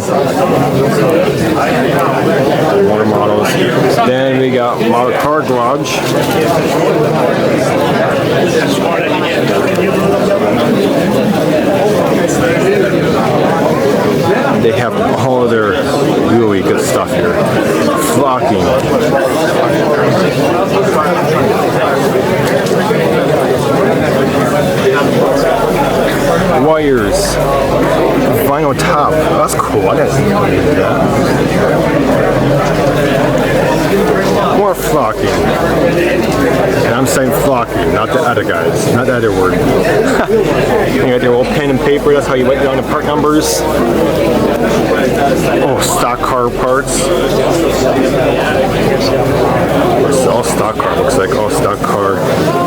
know. More models. Then we got Model Car Garage. They have all of their really good stuff here. Flocking. Wires. Vinyl top. That's cool. I didn't see that. More flocking. And I'm saying flocking, not the other guys. Not the other word. You got your old pen and paper. That's how you write down the part numbers. Oh, stock car parts. It's all stock car. Looks like all stock car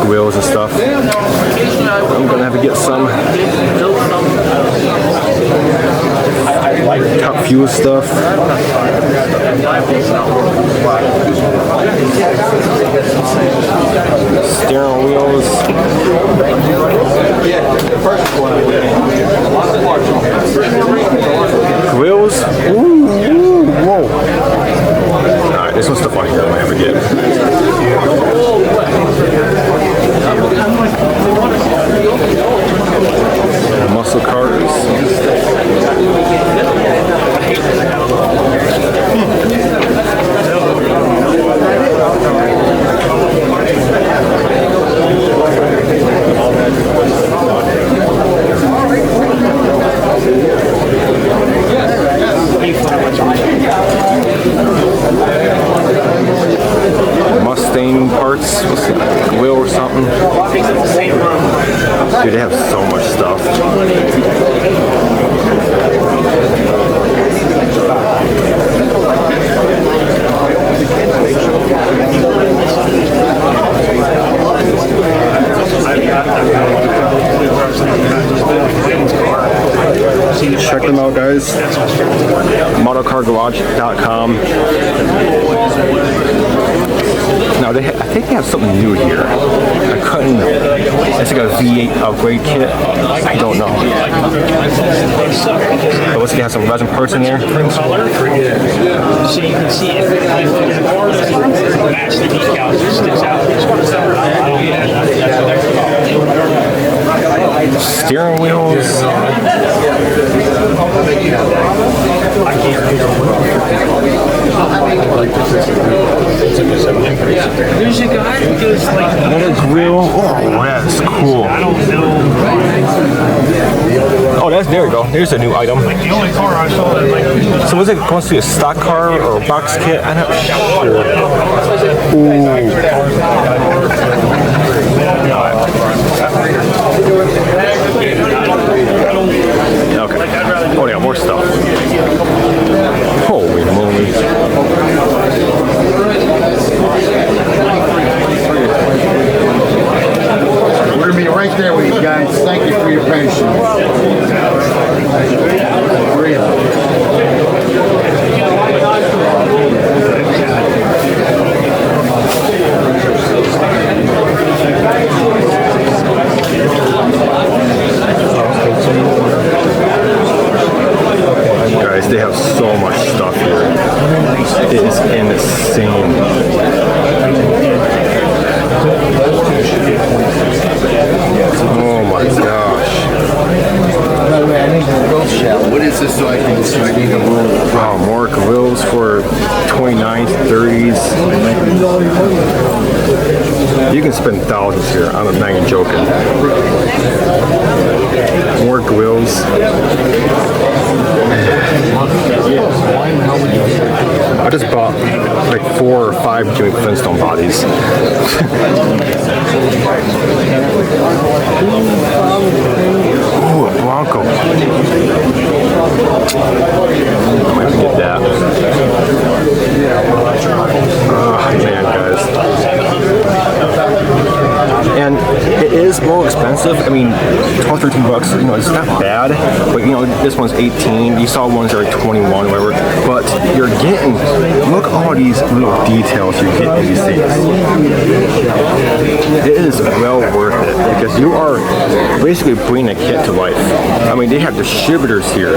wheels and stuff. I'm gonna have to get some top fuel stuff. Steering wheels. Wheels. Ooh, whoa. Alright, there's some stuff on here I might have to get. Muscle cars. Mustang parts, wheel or something. Dude, they have so much stuff. Check them out, guys. ModelCarGarage.com. Now, I think they have something new here. I couldn't. It's like a V8 upgrade kit. I don't know. But let's have some resin parts in there. So you can see if it match the decals, it sticks out. Steering wheels. There's a guy who does like Another grill. Oh, that's cool. I don't know. Oh, there we go. There's a new item. Like the only car I saw that like. So was it supposed to be a stock car or a box kit? I'm not sure. Ooh. Okay. Oh, yeah, more stuff. Holy moly. We're going to be right there with you guys. Thank you for your patience. Guys, they have so much stuff here. It is insane. Oh my gosh. What is this so I can need a room? Wow, more grills for 29s, 30s. You can spend thousands here. I'm not even joking. More grills. I just bought like 4 or 5 Jimmy Flintstone bodies. Ooh, a Bronco. I might have to get that. Oh man, guys. And it is more expensive. I mean, 12, 13 bucks, you know, it's not bad. But, you know, this one's 18. You saw ones that are 21, whatever. But you're getting, look at all these little details you get in these things. It is well worth it because you are basically bringing a kit to life. I mean, they have distributors here,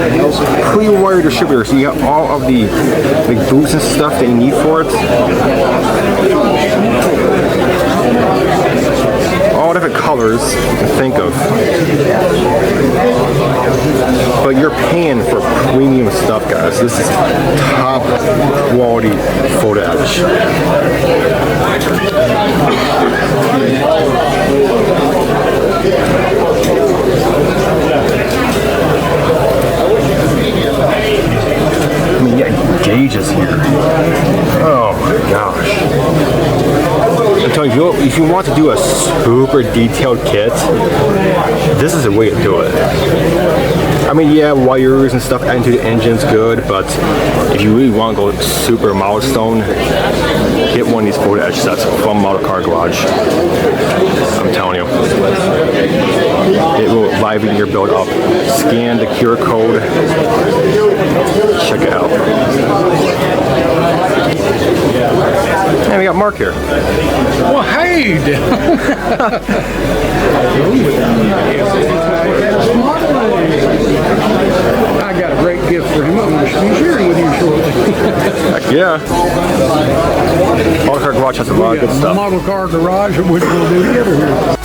pre-wired distributors. So you got all of the boots and stuff that you need for it. All different colors you can think of. But you're paying for premium stuff, guys. This is top quality photo etch. I mean, you got gauges here. Oh my gosh. I'm telling you, if you want to do a super detailed kit, this is a way to do it. I mean, yeah, wires and stuff into the engine's good, but if you really want to go super milestone, get one of these photo etch sets from Model Car Garage. I'm telling you, it will liven your build up. Scan the QR code, check it out. And we got Mark here. Well, hey! I got a great gift for him. I'm going to be sharing with you shortly. Heck yeah. Model Car Garage has a lot of good stuff. Model Car Garage, which we'll do together here.